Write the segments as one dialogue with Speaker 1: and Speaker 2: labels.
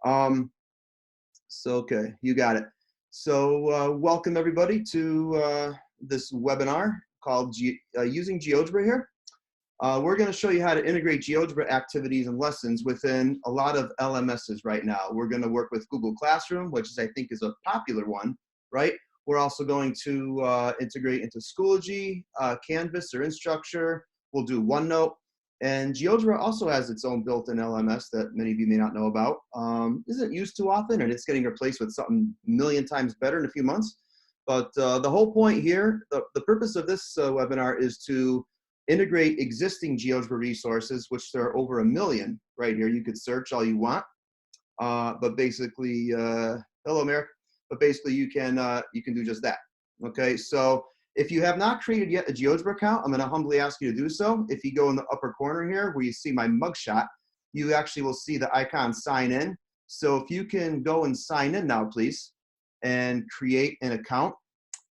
Speaker 1: Um, okay, you got it. So welcome everybody to this webinar called Using GeoGebra here. We're going to show you how to integrate GeoGebra activities and lessons within a lot of LMSs right now. We're going to work with Google Classroom, which I think is a popular one, right? We're also going to integrate into Schoology, Canvas or Instructure. We'll do OneNote. And GeoGebra also has its own built-in LMS that many of you may not know about. Isn't used too often, and it's getting replaced with something a million times better in a few months. But the whole point here, the purpose of this webinar is to integrate existing GeoGebra resources, which there are over 1 million right here. You could search all you want, but basically, hello, Mayor. But basically, you can do just that. Okay, so if you have not created yet a GeoGebra account, I'm going to humbly ask you to do so. If you go in the upper corner here, where you see my mugshot, you actually will see the icon sign in. So if you can go and sign in now, please, and create an account.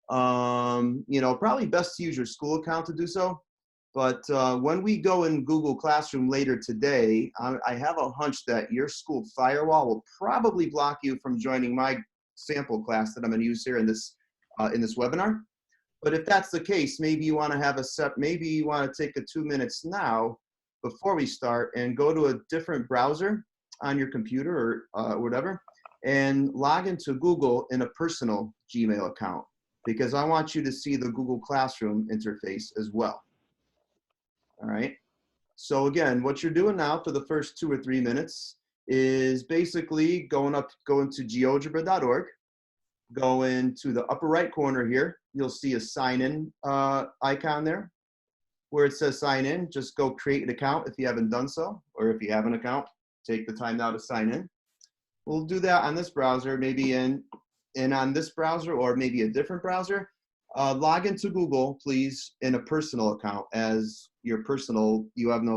Speaker 1: Probably best to use your school account to do so. But when we go in Google Classroom later today, I have a hunch that your school firewall will probably block you from joining my sample class that I'm going to use here in this webinar. But if that's the case, maybe you want to have maybe you want to take a 2 minutes now before we start and go to a different browser on your computer or whatever, and log into Google in a personal Gmail account, because I want you to see the Google Classroom interface as well. All right. So again, what you're doing now for the first 2 or 3 minutes is basically going to geogebra.org. Go into the upper right corner here. You'll see a sign in icon there. Where it says sign in, just go create an account if you haven't done so, or if you have an account, take the time now to sign in. We'll do that on this browser, maybe in on this browser or maybe a different browser. Log into Google, please, in a personal account as your personal,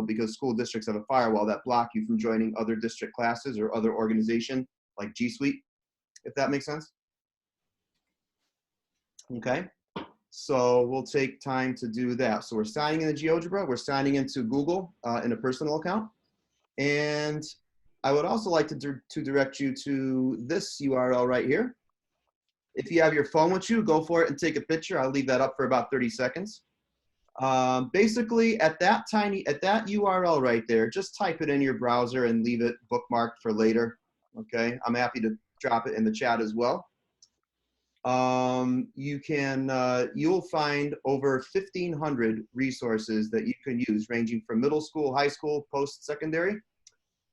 Speaker 1: because school districts have a firewall that block you from joining other district classes or other organization like G Suite, if that makes sense. Okay, so we'll take time to do that. So we're signing into GeoGebra, we're signing into Google in a personal account. And I would also like to direct you to this URL right here. If you have your phone with you, go for it and take a picture. I'll leave that up for about 30 seconds. Basically, at that URL right there, just type it in your browser and leave it bookmarked for later. Okay, I'm happy to drop it in the chat as well. You'll find over 1,500 resources that you can use, ranging from middle school, high school, post-secondary,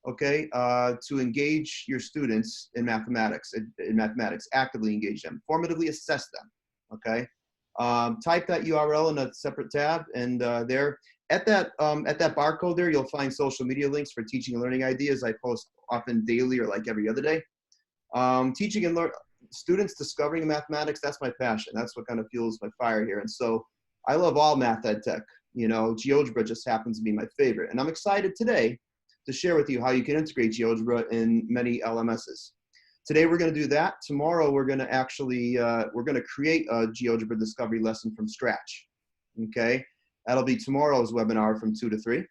Speaker 1: okay, to engage your students in mathematics, actively engage them, formatively assess them, okay? Type that URL in a separate tab, and there, at that barcode there, you'll find social media links for teaching and learning ideas. I post often daily or like every other day. Teaching and students discovering mathematics, that's my passion. That's what kind of fuels my fire here. And so I love all math ed tech. GeoGebra just happens to be my favorite. And I'm excited today to share with you how you can integrate GeoGebra in many LMSs. Today we're going to do that. Tomorrow we're going to actually, create a GeoGebra discovery lesson from scratch. Okay, that'll be tomorrow's webinar from 2 to 3.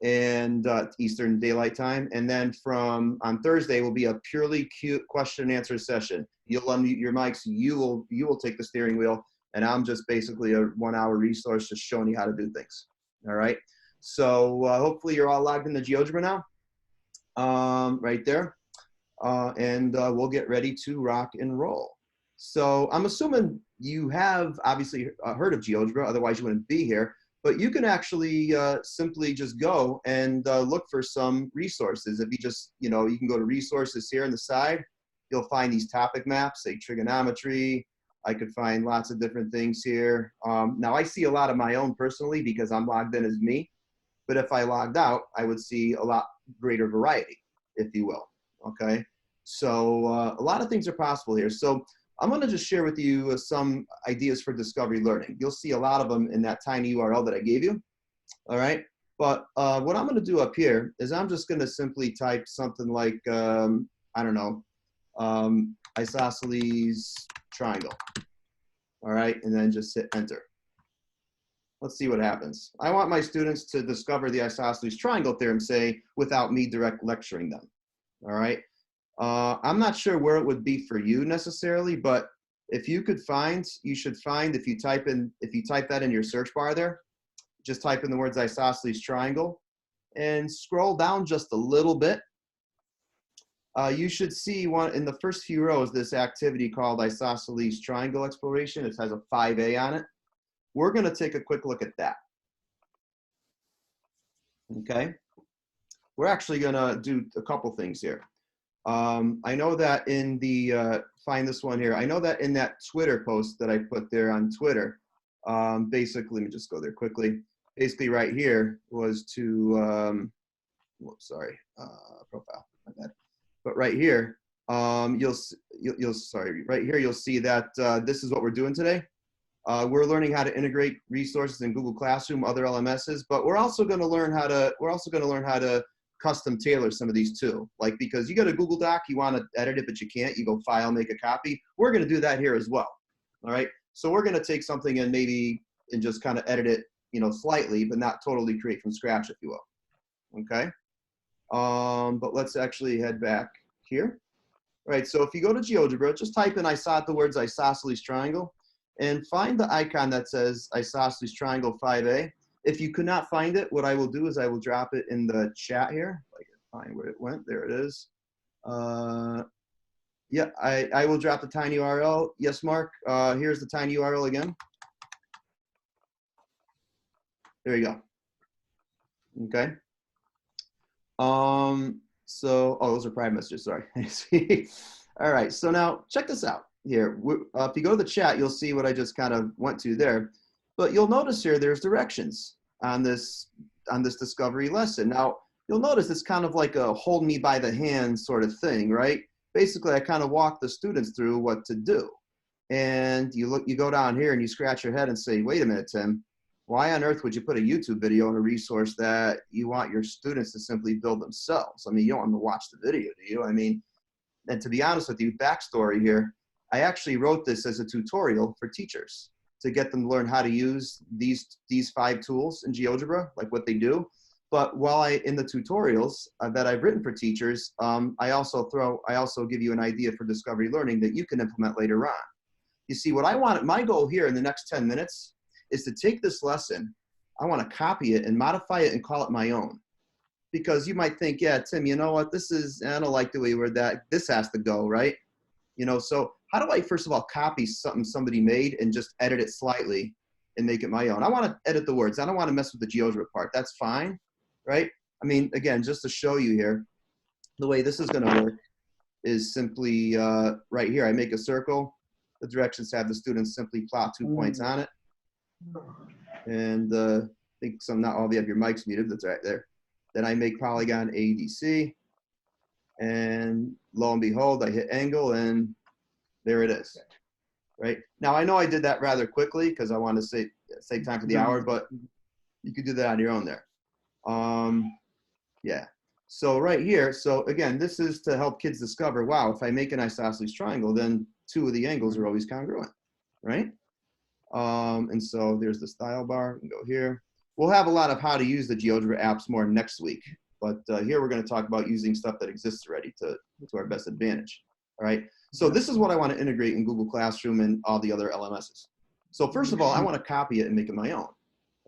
Speaker 1: And Eastern Daylight Time. And then on Thursday will be a purely cute question and answer session. You'll unmute your mics, you will take the steering wheel, and I'm just basically a 1-hour resource just showing you how to do things. All right. So hopefully you're all logged into GeoGebra now, right there. And we'll get ready to rock and roll. So I'm assuming you have obviously heard of GeoGebra, otherwise you wouldn't be here. But you can actually simply just go and look for some resources. If you just, you can go to resources here on the side. You'll find these topic maps, say trigonometry. I could find lots of different things here. Now I see a lot of my own personally because I'm logged in as me. But if I logged out, I would see a lot greater variety, if you will. Okay. So a lot of things are possible here. So I'm going to just share with you some ideas for discovery learning. You'll see a lot of them in that tiny URL that I gave you. All right. But what I'm going to do up here is I'm just going to simply type something like, I don't know, isosceles triangle. All right. And then just hit enter. Let's see what happens. I want my students to discover the isosceles triangle theorem, say, without me direct lecturing them. All right. I'm not sure where it would be for you necessarily, but if you could find, you should find if you type that in your search bar there, just type in the words isosceles triangle and scroll down just a little bit. You should see one in the first few rows, this activity called isosceles triangle exploration. It has a 5A on it. We're going to take a quick look at that. Okay. We're actually going to do a couple things here. I know that in the, find this one here. I know that in that Twitter post that I put there on Twitter, basically, let me just go there quickly. Basically right here was to, whoops, sorry, profile, my bad. But right here, sorry, right here, you'll see that this is what we're doing today. We're learning how to integrate resources in Google Classroom, other LMSs, but we're also going to learn how to, custom tailor some of these too. Like, because you got a Google Doc, you want to edit it, but you can't, you go file, make a copy. We're going to do that here as well. All right. So we're going to take something and just kind of edit it, you know, slightly, but not totally create from scratch, if you will. Okay. But let's actually head back here. All right. So if you go to GeoGebra, just type in the words isosceles triangle and find the icon that says isosceles triangle 5A. If you could not find it, what I will do is I will drop it in the chat here. If I can find where it went, there it is. Yeah, I will drop the tiny URL. Yes, Mark, here's the tiny URL again. There you go. Okay. So, oh, those are private messages, sorry. All right, so now check this out here. If you go to the chat, you'll see what I just kind of went to there. But you'll notice here, there's directions on this discovery lesson. Now, you'll notice it's kind of like a hold me by the hand sort of thing, right? Basically, I kind of walk the students through what to do. And you go down here and you scratch your head and say, wait a minute, Tim, why on earth would you put a YouTube video in a resource that you want your students to simply build themselves? I mean, you don't want them to watch the video, do you? I mean, and to be honest with you, backstory here, I actually wrote this as a tutorial for teachers to get them to learn how to use these 5 tools in GeoGebra, like what they do. But while in the tutorials that I've written for teachers, I also give you an idea for discovery learning that you can implement later on. You see, what I want, my goal here in the next 10 minutes is to take this lesson, I want to copy it and modify it and call it my own. Because you might think, yeah, Tim, you know what, I don't like the way this has to go, right? You know, so how do I, first of all, copy something somebody made and just edit it slightly and make it my own? I want to edit the words. I don't want to mess with the GeoGebra part. That's fine, right? I mean, again, just to show you here, the way this is going to work is simply right here. I make a circle. The directions have the students simply plot 2 points on it. And I think not all of you have your mics muted. That's right there. Then I make polygon ADC. And lo and behold, I hit angle and there it is. Right now, I know I did that rather quickly because I want to save time for the hour, but you could do that on your own there. Yeah. So right here, so again, this is to help kids discover, wow, if I make an isosceles triangle, then 2 of the angles are always congruent, right? And so there's the style bar. We can go here. We'll have a lot of how to use the GeoGebra apps more next week. But here we're going to talk about using stuff that exists already to our best advantage. All right. So this is what I want to integrate in Google Classroom and all the other LMSs. So first of all, I want to copy it and make it my own. All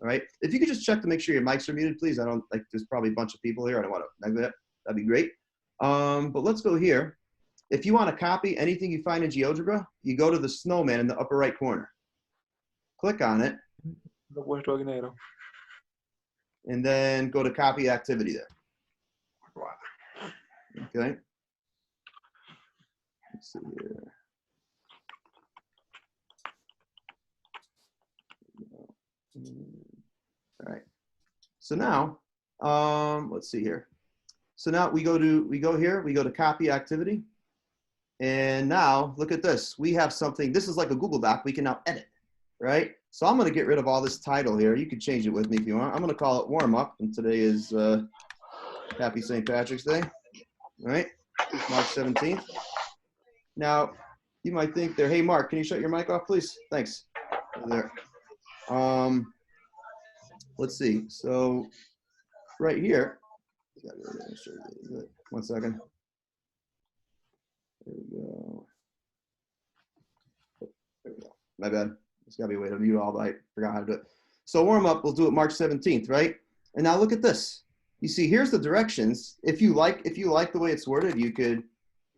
Speaker 1: right. If you could just check to make sure your mics are muted, please. There's probably a bunch of people here. I don't want to neglect that. That'd be great. But let's go here. If you want to copy anything you find in GeoGebra, you go to the snowman in the upper right corner. Click on it. And then go to copy activity there. Okay. Let's see here. All right. So now, let's see here. So now we go here, we go to copy activity. And now look at this. We have something, this is like a Google Doc we can now edit, right? So I'm going to get rid of all this title here. You can change it with me if you want. I'm going to call it warm up. And today is Happy St. Patrick's Day. All right. March 17th. Now, you might think there, hey, Mark, can you shut your mic off, please? Thanks. There. Let's see. So right here, one second. go. There we go. My bad. There's gotta be a way to mute all, but I forgot how to do it. So warm up, we'll do it March 17th, right? And now look at this. You see, here's the directions. If you like the way it's worded, you could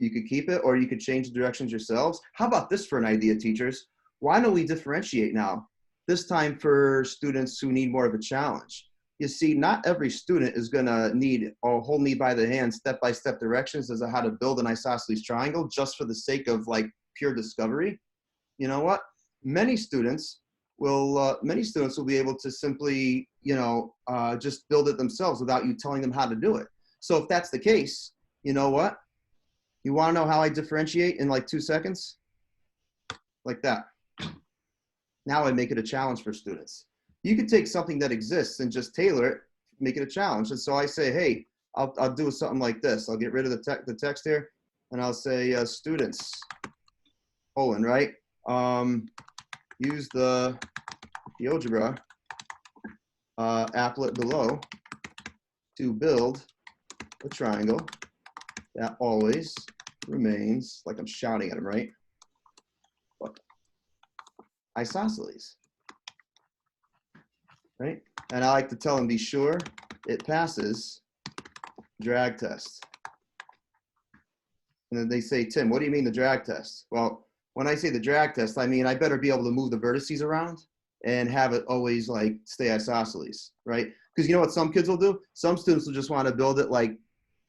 Speaker 1: keep it, or you could change the directions yourselves. How about this for an idea, teachers? Why don't we differentiate now? This time for students who need more of a challenge. You see, not every student is gonna need a hold me by the hand, step-by-step directions as to how to build an isosceles triangle just for the sake of like pure discovery. You know what? Many students will be able to simply, just build it themselves without you telling them how to do it. So if that's the case, you know what? You want to know how I differentiate in like 2 seconds? Like that. Now I make it a challenge for students. You could take something that exists and just tailor it, make it a challenge. And so I say, hey, I'll do something like this. I'll get rid of the text here, and I'll say students, colon, right? Use the GeoGebra applet below to build a triangle that always remains, like I'm shouting at him, right? What? Isosceles, right? And I like to tell them, be sure it passes drag test. And then they say, Tim, what do you mean the drag test? Well, when I say the drag test, I mean I better be able to move the vertices around and have it always like stay isosceles, right? Because you know what some kids will do? Some students will just want to build it like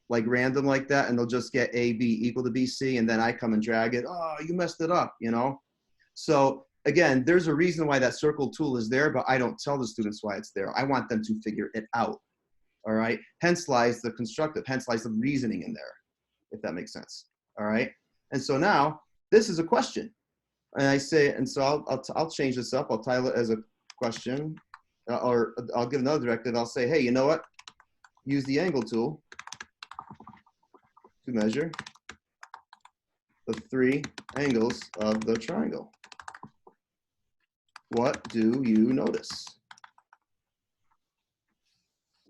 Speaker 1: random like that, and they'll just get AB equal to BC, and then I come and drag it. Oh, you messed it up, you know? So again, there's a reason why that circle tool is there, but I don't tell the students why it's there. I want them to figure it out, all right? Hence lies the constructive, hence lies the reasoning in there, if that makes sense, all right? And so now, this is a question. And I say, and so I'll change this up. I'll title it as a question, or I'll give another directive. I'll say, hey, you know what? Use the angle tool to measure the 3 angles of the triangle. What do you notice?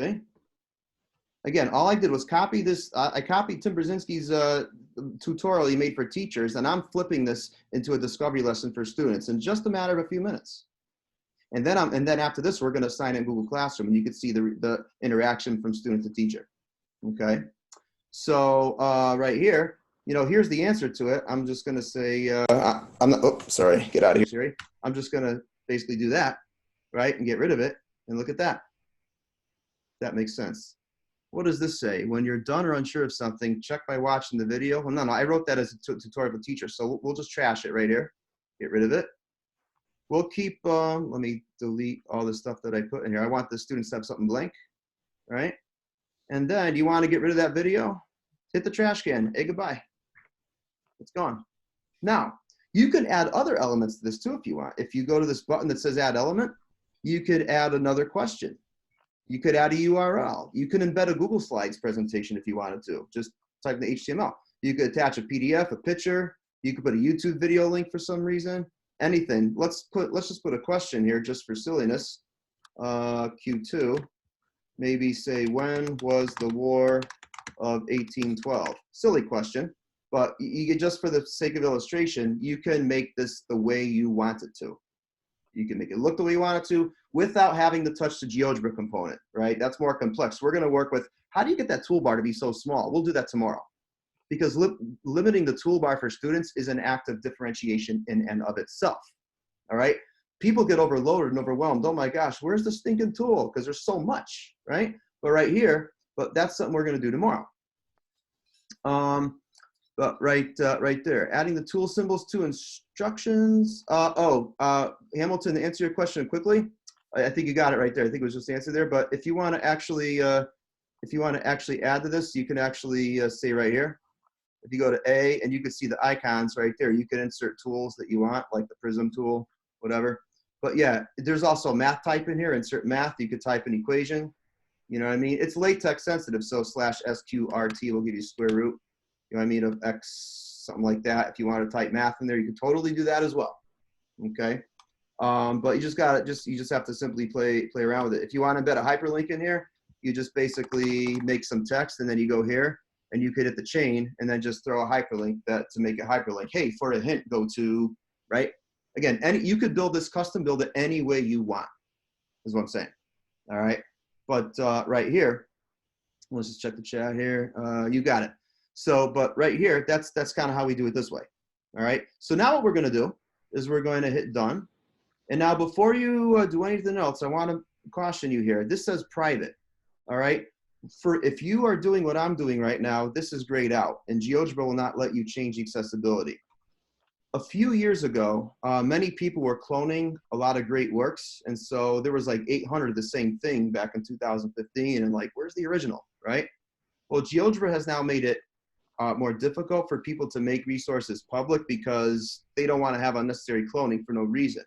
Speaker 1: Okay. Again, all I did was copy this. I copied Tim Brzezinski's tutorial he made for teachers, and I'm flipping this into a discovery lesson for students in just a matter of a few minutes. And then after this, we're going to assign it in Google Classroom, and you can see the interaction from student to teacher. Okay. So right here, here's the answer to it. I'm just going to say, I'm not. Oh, sorry. Get out of here, Siri. I'm just going to basically do that, right, and get rid of it. And look at that. That makes sense. What does this say? When you're done or unsure of something, check by watching the video. Well, no, I wrote that as a tutorial for teachers, so we'll just trash it right here. Get rid of it. We'll keep, let me delete all the stuff that I put in here. I want the students to have something blank, right? And then you want to get rid of that video? Hit the trash can. Hey, goodbye. It's gone. Now, you can add other elements to this too if you want. If you go to this button that says add element, you could add another question. You could add a URL. You can embed a Google Slides presentation if you wanted to. Just type in the HTML. You could attach a PDF, a picture. You could put a YouTube video link for some reason. Anything. Let's just put a question here just for silliness. Q2. Maybe say, when was the War of 1812? Silly question, but you just for the sake of illustration, you can make this the way you want it to. You can make it look the way you want it to without having to touch the GeoGebra component, right? That's more complex. We're going to work with, how do you get that toolbar to be so small? We'll do that tomorrow. Because limiting the toolbar for students is an act of differentiation in and of itself, all right? People get overloaded and overwhelmed. Oh my gosh, where's the stinking tool? Because there's so much, right? But right here, but that's something we're going to do tomorrow. But right there, adding the tool symbols to instructions. Hamilton, to answer your question quickly, I think you got it right there. I think it was just the answer there. But if you want to actually, add to this, you can actually say right here. If you go to A, and you can see the icons right there, you can insert tools that you want, like the prism tool, whatever. But yeah, there's also math type in here. Insert math. You could type an equation. You know what I mean? It's latex sensitive, so /SQRT will give you square root. You know what I mean, of X, something like that. If you want to type math in there, you can totally do that as well. Okay, but you just have to simply play around with it. If you want to embed a hyperlink in here, you just basically make some text, and then you go here, and you could hit the chain and then just throw a hyperlink to make it hyperlink. Hey, for a hint, go to, right? Again, you could build this, custom build it any way you want, is what I'm saying. All right. But right here, let's just check the chat here. You got it. So, but right here, that's kind of how we do it this way. All right. So now what we're going to do is we're going to hit done. And now before you do anything else, I want to caution you here. This says private. All right. If you are doing what I'm doing right now, this is grayed out, and GeoGebra will not let you change accessibility. A few years ago, many people were cloning a lot of great works. And so there was like 800 of the same thing back in 2015. And like, where's the original, right? Well, GeoGebra has now made it more difficult for people to make resources public because they don't want to have unnecessary cloning for no reason.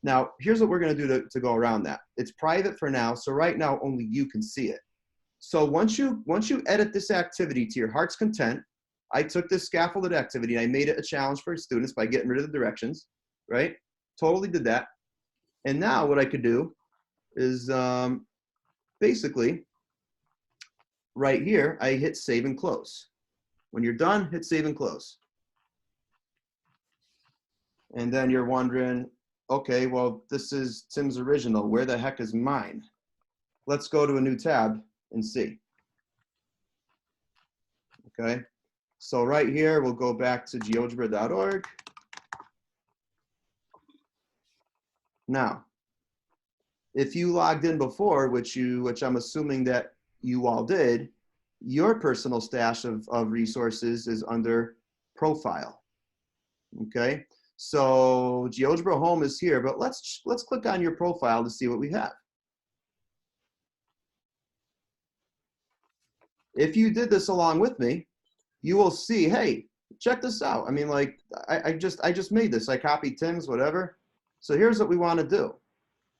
Speaker 1: Now, here's what we're going to do to go around that. It's private for now. So right now, only you can see it. So once you edit this activity to your heart's content, I took this scaffolded activity and I made it a challenge for students by getting rid of the directions, right? Totally did that. And now what I could do is basically right here, I hit save and close. When you're done, hit save and close. And then you're wondering, okay, well, this is Tim's original. Where the heck is mine? Let's go to a new tab and see. Okay. So right here, we'll go back to geogebra.org. Now, if you logged in before, which I'm assuming that you all did, your personal stash of resources is under profile. Okay. So GeoGebra Home is here, but let's click on your profile to see what we have. If you did this along with me, you will see, hey, check this out. I mean, like, I just made this. I copied Tim's, whatever. So here's what we want to do,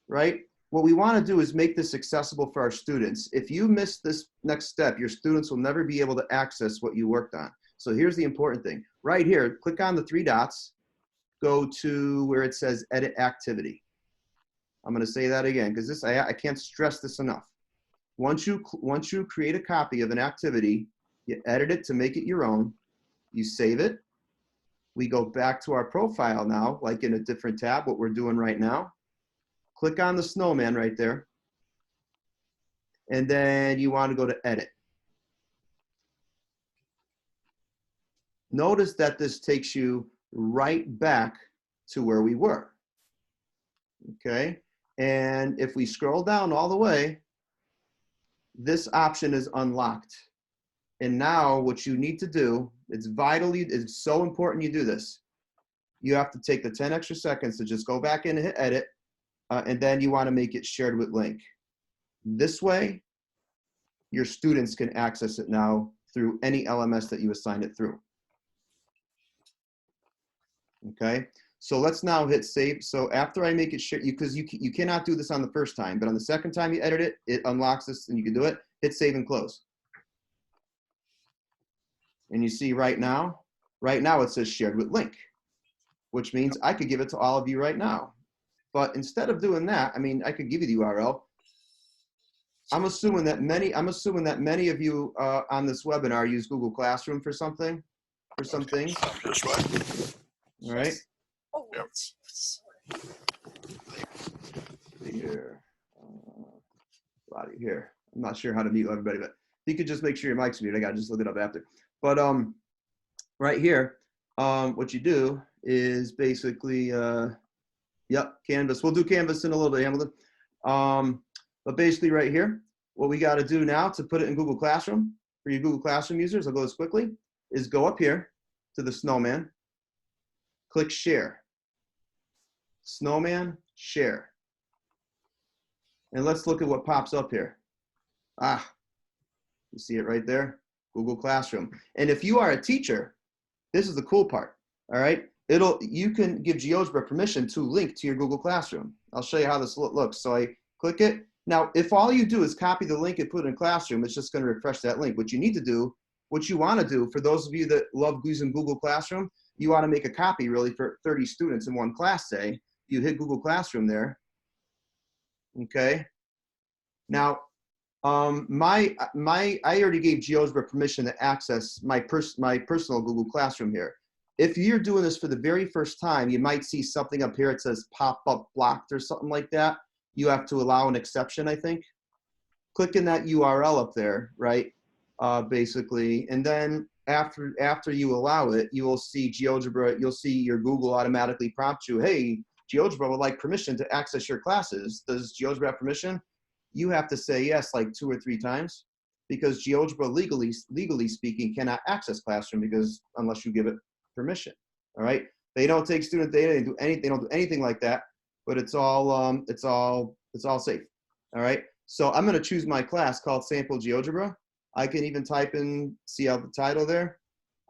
Speaker 1: right? What we want to do is make this accessible for our students. If you miss this next step, your students will never be able to access what you worked on. So here's the important thing. Right here, click on the 3 dots, go to where it says edit activity. I'm going to say that again because this I can't stress this enough. Once you create a copy of an activity, you edit it to make it your own, you save it. We go back to our profile now, like in a different tab, what we're doing right now. Click on the snowman right there. And then you want to go to edit. Notice that this takes you right back to where we were. Okay. And if we scroll down all the way, this option is unlocked. And now what you need to do, it's so important you do this. You have to take the 10 extra seconds to just go back in and hit edit. And then you want to make it shared with link. This way, your students can access it now through any LMS that you assign it through. Okay, so let's now hit save. So after I make it share, because you cannot do this on the first time, but on the second time you edit it, it unlocks this and you can do it. Hit save and close. And you see right now it says shared with link, which means I could give it to all of you right now. But instead of doing that, I mean, I could give you the URL. I'm assuming that many of you on this webinar use Google Classroom for some things. All right. Here, here. I'm not sure how to mute everybody, but you could just make sure your mic's muted. I gotta just look it up after. But right here, what you do is basically, yep, Canvas. We'll do Canvas in a little bit, Hamilton. But basically right here, what we got to do now to put it in Google Classroom, for you Google Classroom users, I'll go this quickly, is go up here to the snowman, click share. Snowman, share. And let's look at what pops up here. Ah, you see it right there? Google Classroom. And if you are a teacher, this is the cool part, all right? You can give GeoGebra permission to link to your Google Classroom. I'll show you how this looks. So I click it. Now, if all you do is copy the link and put it in Classroom, it's just going to refresh that link. What you need to do, what you want to do, for those of you that love using Google Classroom, you want to make a copy really for 30 students in one class, say. You hit Google Classroom there. Okay. Now, I already gave GeoGebra permission to access my personal Google Classroom here. If you're doing this for the very first time, you might see something up here. It says pop up blocked or something like that. You have to allow an exception, I think. Click in that URL up there, right? Basically, and then after you allow it, you will see GeoGebra. You'll see your Google automatically prompt you, hey, GeoGebra would like permission to access your classes. Does GeoGebra have permission? You have to say yes like 2 or 3 times, because GeoGebra legally speaking cannot access Classroom because unless you give it permission. All right. They don't take student data. They do anything. They don't do anything like that. But it's all safe. All right. So I'm going to choose my class called Sample GeoGebra. I can even type in, see how the title there.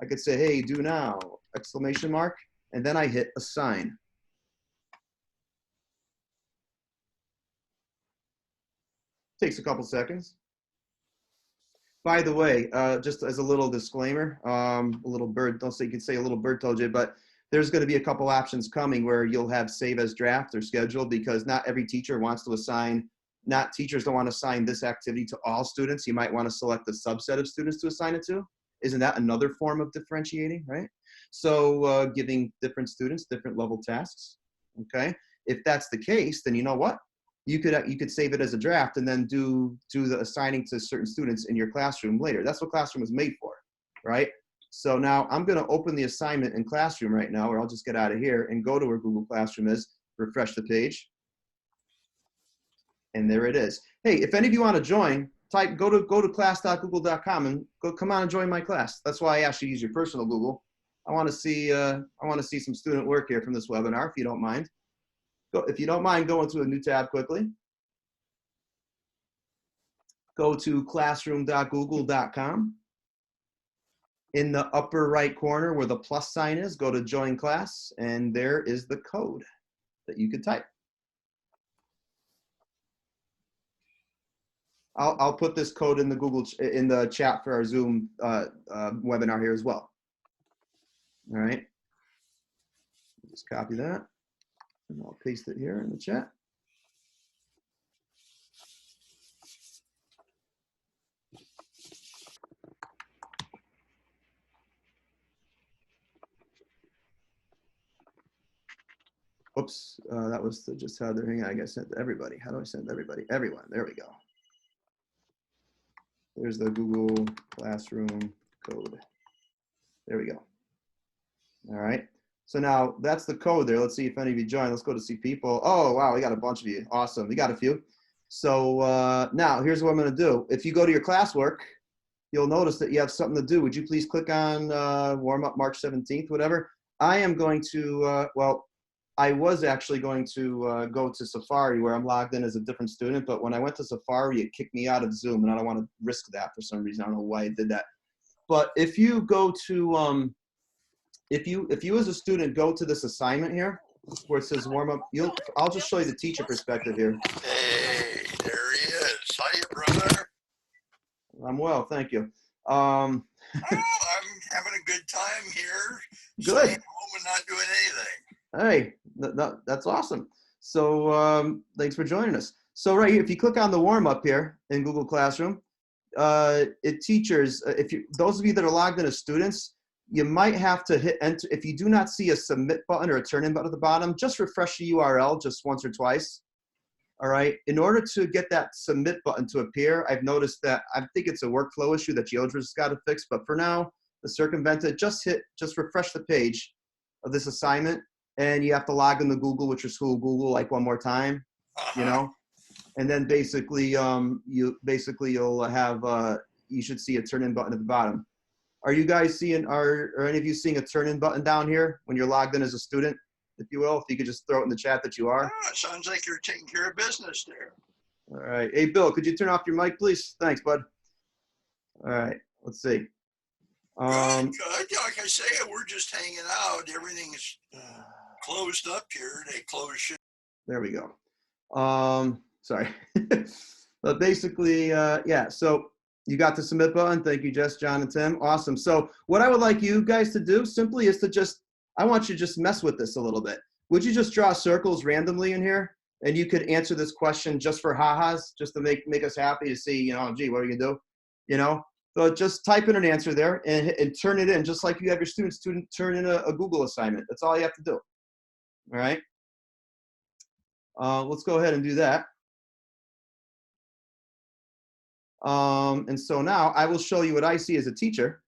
Speaker 1: I could say, hey, do now, exclamation mark, and then I hit assign. Takes a couple seconds. By the way, just as a little disclaimer, a little bird, don't say, you could say a little bird told you, but there's going to be a couple options coming where you'll have save as draft or scheduled, because not every teacher wants to assign, teachers don't want to assign this activity to all students. You might want to select a subset of students to assign it to. Isn't that another form of differentiating, right? So giving different students different level tasks, okay? If that's the case, then you know what? You could save it as a draft and then do the assigning to certain students in your classroom later. That's what Classroom was made for, right? So now I'm going to open the assignment in Classroom right now, or I'll just get out of here and go to where Google Classroom is, refresh the page, and there it is. Hey, if any of you want to join, go to class.google.com and come on and join my class. That's why I asked you to use your personal Google. I want to see some student work here from this webinar, if you don't mind. If you don't mind going to a new tab quickly, go to classroom.google.com. In the upper right corner where the plus sign is, go to join class, and there is the code that you could type. I'll put this code in the chat for our Zoom webinar here as well. All right, just copy that. And I'll paste it here in the chat. Oops, that was just how they're hanging. I guess sent to everybody. How do I send everybody? Everyone. There we go. There's the Google Classroom code. There we go. All right. So now that's the code there. Let's see if any of you join. Let's go to see people. Oh, wow, we got a bunch of you. Awesome. We got a few. So now here's what I'm going to do. If you go to your classwork, you'll notice that you have something to do. Would you please click on warm up March 17th, whatever. I am going to, well, I was actually going to go to Safari where I'm logged in as a different student. But when I went to Safari, it kicked me out of Zoom, and I don't want to risk that for some reason. I don't know why it did that. But if you go to, if you as a student go to this assignment here where it says warm up, I'll just show you the teacher perspective here.
Speaker 2: Hey, there he is. Hiya, brother.
Speaker 1: I'm well, thank you.
Speaker 2: I'm having a good time here.
Speaker 1: Good.
Speaker 2: Staying home and not doing anything.
Speaker 1: Hey, that's awesome. So thanks for joining us. So right here, if you click on the warm up here in Google Classroom, it teachers, those of you that are logged in as students, you might have to hit enter. If you do not see a submit button or a turn in button at the bottom, just refresh the URL just once or twice. All right. In order to get that submit button to appear, I've noticed that I think it's a workflow issue that GeoGebra's got to fix. But for now, to circumvent it, just refresh the page of this assignment, and you have to log into Google with your school Google like one more time, you know, and then basically you'll have you should see a turn in button at the bottom. Are you guys seeing, are any of you seeing a turn in button down here when you're logged in as a student, if you will? If you could just throw it in the chat that you are.
Speaker 2: Oh, it sounds like you're taking care of business there.
Speaker 1: All right. Hey, Bill, could you turn off your mic, please? Thanks, bud. All right. Let's see.
Speaker 2: Good. Like I say, we're just hanging out. Everything's closed up here. They close shit.
Speaker 1: There we go. Sorry. But basically, yeah, so you got the submit button. Thank you, Jess, John, and Tim. Awesome. So what I would like you guys to do simply is to I want you to just mess with this a little bit. Would you just draw circles randomly in here And you could answer this question just for ha-has, just to make us happy to see, you know, gee, what are you gonna do? You know, so just type in an answer there and turn it in, just like you have your students turn in a Google assignment. That's all you have to do. All right. Let's go ahead and do that. And so now I will show you what I see as a teacher.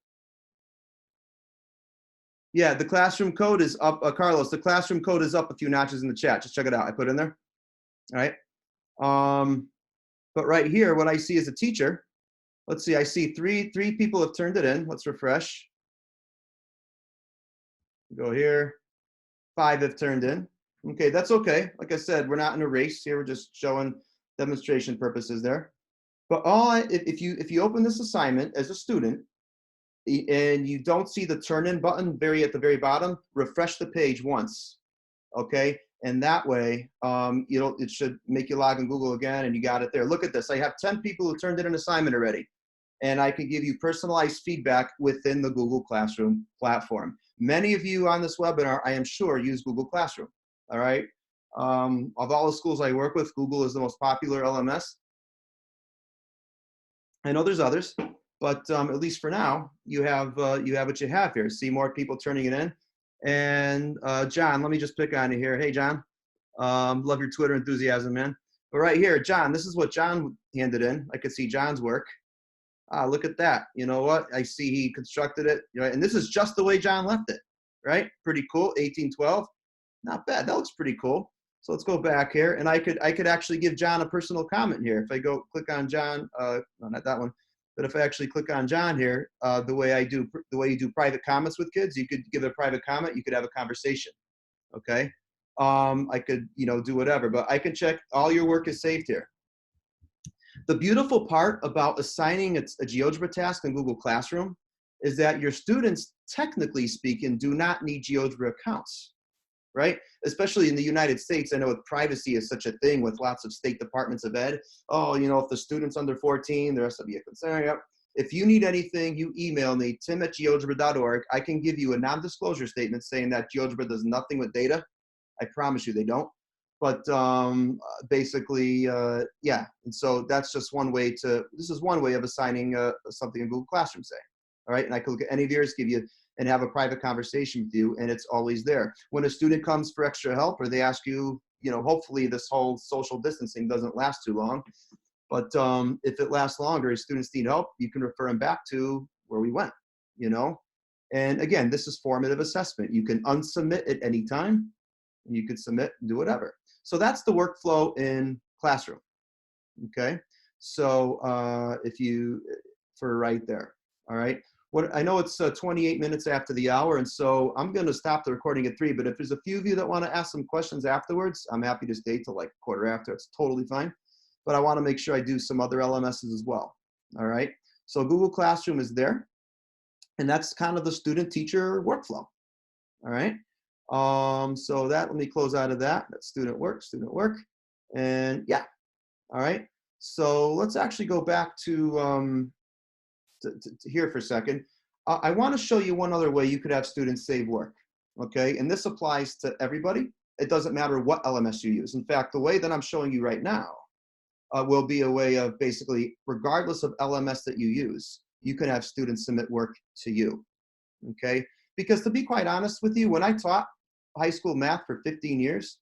Speaker 1: Yeah, the classroom code is up, Carlos. The classroom code is up a few notches in the chat. Just check it out. I put it in there. All right. But right here, what I see as a teacher, let's see. I see three people have turned it in. Let's refresh. Go here. 5 have turned in. Okay, that's okay. Like I said, we're not in a race here. We're just showing demonstration purposes there. But if you open this assignment as a student and you don't see the turn in button at the very bottom, refresh the page once, okay? And that way, it should make you log in Google again and you got it there. Look at this. I have 10 people who turned in an assignment already. And I can give you personalized feedback within the Google Classroom platform. Many of you on this webinar, I am sure, use Google Classroom, all right? Of all the schools I work with, Google is the most popular LMS. I know there's others, but at least for now, you have what you have here. See more people turning it in. And John, let me just pick on you here. Hey, John, love your Twitter enthusiasm, man. But right here, John, this is what John handed in. I could see John's work. Look at that. You know what? I see he constructed it. Right? And this is just the way John left it, right? Pretty cool. 1812. Not bad. That looks pretty cool. So let's go back here, and I could actually give John a personal comment here. If I go click on John, no, not that one, but if I actually click on John here, the way you do private comments with kids, you could give a private comment, you could have a conversation. Okay, I could do whatever, but I can check all your work is saved here. The beautiful part about assigning a GeoGebra task in Google Classroom is that your students, technically speaking, do not need GeoGebra accounts. Right? Especially in the United States, I know with privacy is such a thing with lots of state departments of ed. Oh, if the student's under 14, there has to be a concern. Yep. If you need anything, you email me, tim@geogebra.org. I can give you a non-disclosure statement saying that GeoGebra does nothing with data. I promise you they don't. But basically, yeah. And so that's just one way this is one way of assigning something in Google Classroom, say. All right, and I can look at any of yours, give you and have a private conversation with you, and it's always there. When a student comes for extra help or they ask you, hopefully this whole social distancing doesn't last too long, but if it lasts longer, if students need help, you can refer them back to where we went, And again, this is formative assessment. You can unsubmit at any time, and you can submit and do whatever. So that's the workflow in Classroom, okay? So for right there, all right? I know it's 28 minutes after the hour, and so I'm going to stop the recording at 3, but if there's a few of you that want to ask some questions afterwards, I'm happy to stay till like quarter after. It's totally fine, but I want to make sure I do some other LMSs as well, all right? So Google Classroom is there, and that's kind of the student-teacher workflow, all right? So let me close out of that. That's student work, and yeah, all right? So let's actually go back to here for a second. I want to show you one other way you could have students save work, okay? And this applies to everybody. It doesn't matter what LMS you use. In fact, the way that I'm showing you right now will be a way of basically, regardless of LMS that you use, you can have students submit work to you, okay? Because to be quite honest with you, when I taught high school math for 15 years,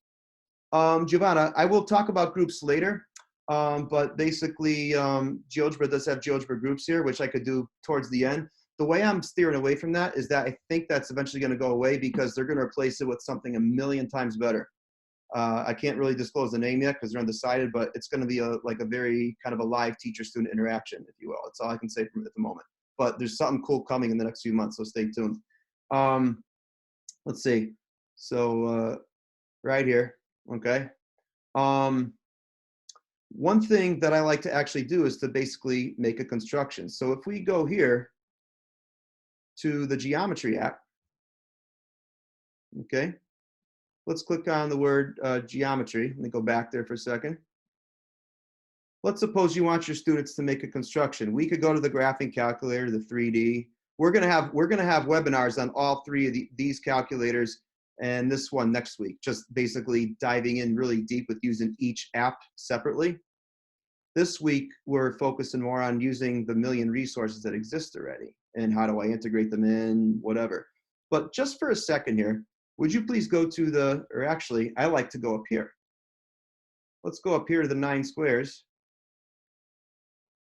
Speaker 1: Giovanna, I will talk about groups later. But basically, GeoGebra does have GeoGebra Groups here, which I could do towards the end. The way I'm steering away from that is that I think that's eventually going to go away because they're going to replace it with something a million times better. I can't really disclose the name yet because they're undecided, but it's going to be like a very kind of a live teacher-student interaction, if you will. That's all I can say from at the moment. But there's something cool coming in the next few months, so stay tuned. Let's see. So right here, okay. One thing that I like to actually do is to basically make a construction. So if we go here to the geometry app, okay, let's click on the word geometry. Let me go back there for a second. Let's suppose you want your students to make a construction. We could go to the graphing calculator, the 3D. We're gonna have webinars on all 3 of these calculators and this one next week, just basically diving in really deep with using each app separately. This week, we're focusing more on using the million resources that exist already and how do I integrate them in, whatever. But just for a second here, would you please go to the, or actually, I like to go up here. Let's go up here to the 9 squares.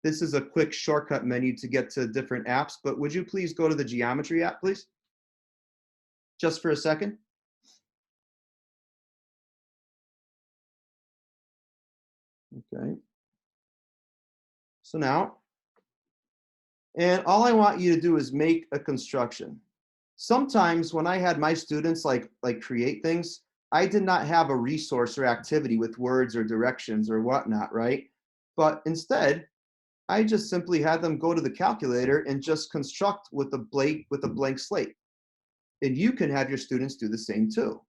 Speaker 1: This is a quick shortcut menu to get to different apps, but would you please go to the geometry app, please? Just for a second. Okay. So now, and all I want you to do is make a construction. Sometimes when I had my students like create things, I did not have a resource or activity with words or directions or whatnot, right? But instead, I just simply had them go to the calculator and just construct with a blank slate. And you can have your students do the same too.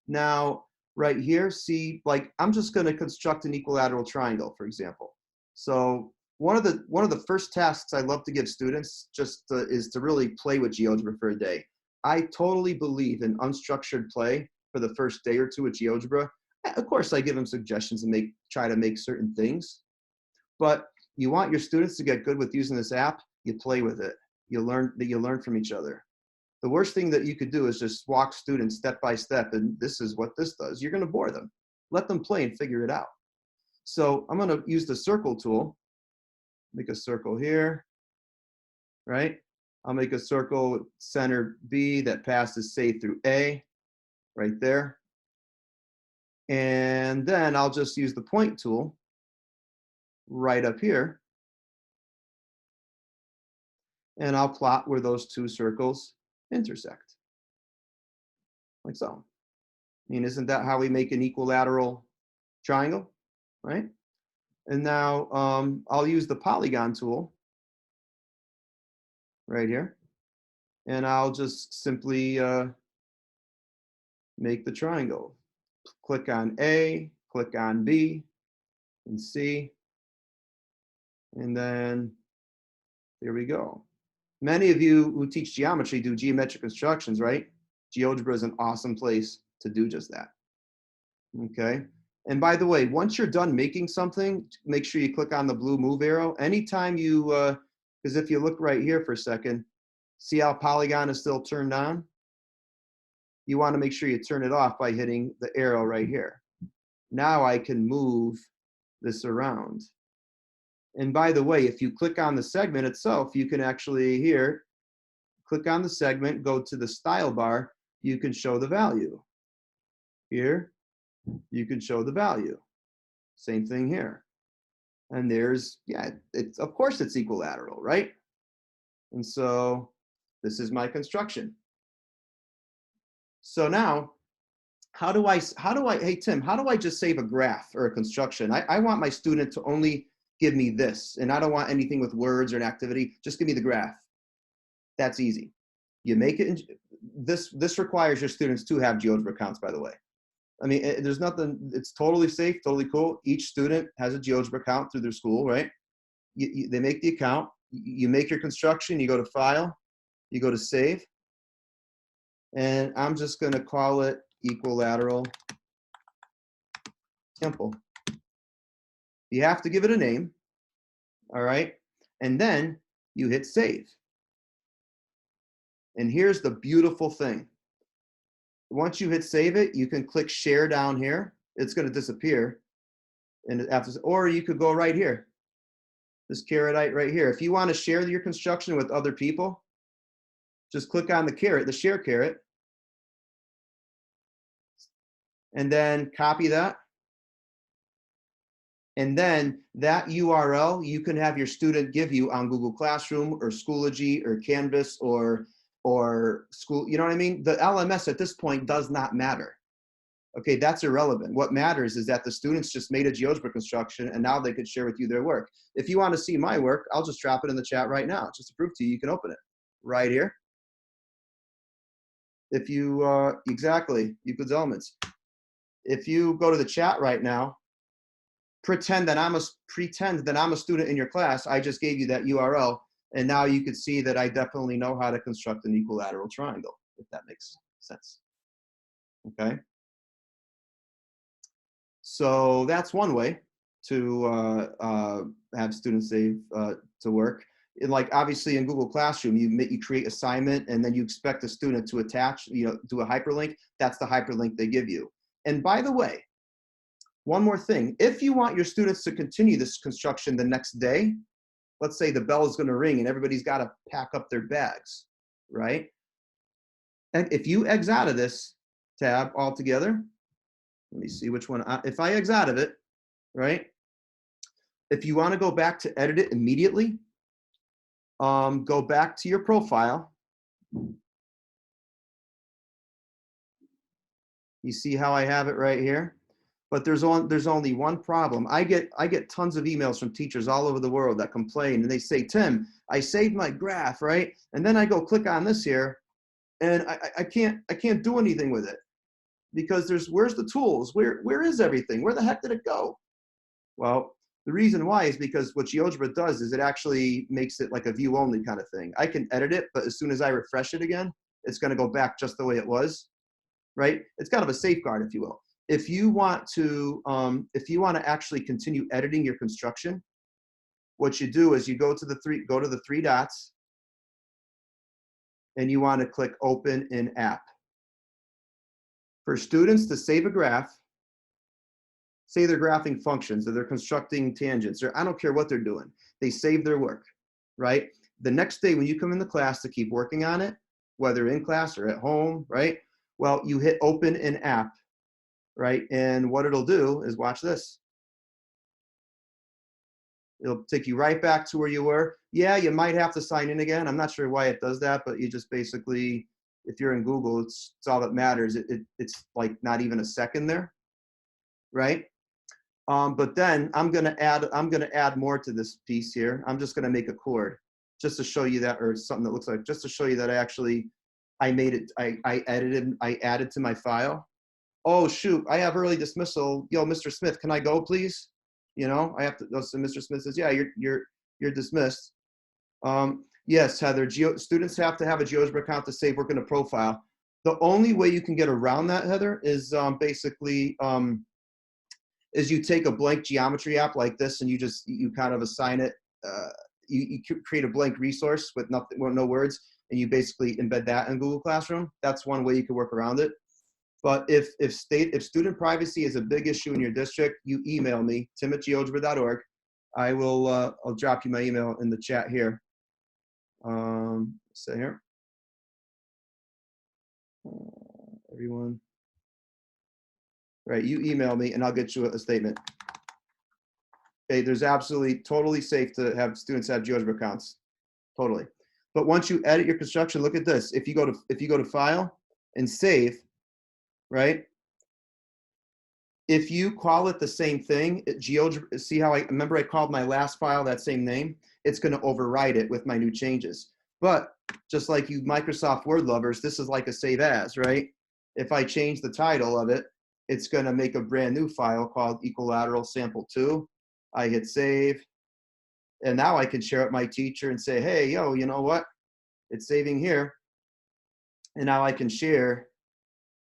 Speaker 1: Now, right here, see, like I'm just going to construct an equilateral triangle, for example. So one of the first tasks I love to give students is to really play with GeoGebra for a day. I totally believe in unstructured play for the first day or two with GeoGebra. Of course, I give them suggestions and try to make certain things, but you want your students to get good with using this app, you play with it. You learn from each other. The worst thing that you could do is just walk students step by step, and this is what this does. You're going to bore them. Let them play and figure it out. So I'm going to use the circle tool. Make a circle here, right? I'll make a circle with center B that passes, say, through A, right there. And then I'll just use the point tool right up here. And I'll plot where those two circles intersect, like so. I mean, isn't that how we make an equilateral triangle, right? And now I'll use the polygon tool right here, and I'll just simply make the triangle. Click on A, click on B, and C, and then here we go. Many of you who teach geometry do geometric constructions, right? GeoGebra is an awesome place to do just that. Okay. And by the way, once you're done making something, make sure you click on the blue move arrow. Anytime you, because if you look right here for a second, see how polygon is still turned on? You want to make sure you turn it off by hitting the arrow right here. Now I can move this around. And by the way, if you click on the segment itself, you can actually here, click on the segment, go to the style bar, you can show the value. Here, you can show the value. Same thing here. And there's, yeah, it's, of course it's equilateral, right? And so this is my construction. So now, hey Tim, how do I just save a graph or a construction? I want my student to only give me this, and I don't want anything with words or an activity, just give me the graph. That's easy. You make it, this requires your students to have GeoGebra accounts, by the way. I mean, there's nothing, it's totally safe, totally cool. Each student has a GeoGebra account through their school, right? They make the account, you make your construction, you go to File, you go to Save, and I'm just gonna call it equilateral temple. You have to give it a name, all right? And then you hit Save. And here's the beautiful thing. Once you hit save it, you can click share down here. It's going to disappear. And after, or you could go right here. This caretite right here. If you want to share your construction with other people, just click on the caret, the share caret, and then copy that. And then that URL you can have your student give you on Google Classroom or Schoology or Canvas or school, you know what I mean? The LMS at this point does not matter. Okay, that's irrelevant. What matters is that the students just made a GeoGebra construction and now they could share with you their work. If you want to see my work, I'll just drop it in the chat right now. Just to prove to you, you can open it right here. If you, exactly, Euclid's Elements. If you go to the chat right now, pretend that I'm a student in your class. I just gave you that URL, and now you can see that I definitely know how to construct an equilateral triangle, if that makes sense. okay? So that's one way to have students save to work. And like obviously in Google Classroom, you create assignment and then you expect a student to attach, do a hyperlink. That's the hyperlink they give you. And by the way, one more thing, if you want your students to continue this construction the next day, let's say the bell is going to ring and everybody's got to pack up their bags, right? And if you exit out of this tab altogether, let me see which one. If I exit out of it, right? If you want to go back to edit it immediately, go back to your profile. You see how I have it right here? But there's only one problem. I get tons of emails from teachers all over the world that complain and they say, Tim, I saved my graph, right? And then I go click on this here and I can't do anything with it because where's the tools? Where is everything? Where the heck did it go? Well, the reason why is because what GeoGebra does is it actually makes it like a view only kind of thing. I can edit it, but as soon as I refresh it again, it's going to go back just the way it was, right? It's kind of a safeguard, if you will. If you want to actually continue editing your construction, what you do is you go to the three dots, and you want to click Open in App. For students to save a graph, say they're graphing functions or they're constructing tangents, or I don't care what they're doing, they save their work, right? The next day when you come into class to keep working on it, whether in class or at home, right? Well, you hit Open in App, right? And what it'll do is watch this. It'll take you right back to where you were. Yeah, you might have to sign in again. I'm not sure why it does that, but you just basically, if you're in Google, it's all that matters. It's like not even a second there, right? But then I'm gonna add more to this piece here. I'm just gonna make a chord just to show you that, or something that looks like, just to show you that I made it, I added to my file. Oh shoot, I have early dismissal. Yo, Mr. Smith, can I go please? I have to, so Mr. Smith says, yeah, you're dismissed. Yes, Heather, students have to have a GeoGebra account to save work in a profile. The only way you can get around that, Heather, is basically, is you take a blank geometry app like this and you kind of assign it, you create a blank resource with no words, and you basically embed that in Google Classroom. That's one way you could work around it. But if student privacy is a big issue in your district, you email me, tim@geogebra.org. I'll drop you my email in the chat here. Say here. Everyone. Right, you email me and I'll get you a statement. Okay, there's absolutely totally safe to have students have GeoGebra accounts. Totally. But once you edit your construction, look at this. If you go to File and Save, right? If you call it the same thing, GeoGebra, see how remember I called my last file that same name? It's going to override it with my new changes. But just like you Microsoft Word lovers, this is like a save as, right? If I change the title of it, it's going to make a brand new file called equilateral sample 2. I hit save. And now I can share it with my teacher and say, hey, yo, you know what? It's saving here. And now I can share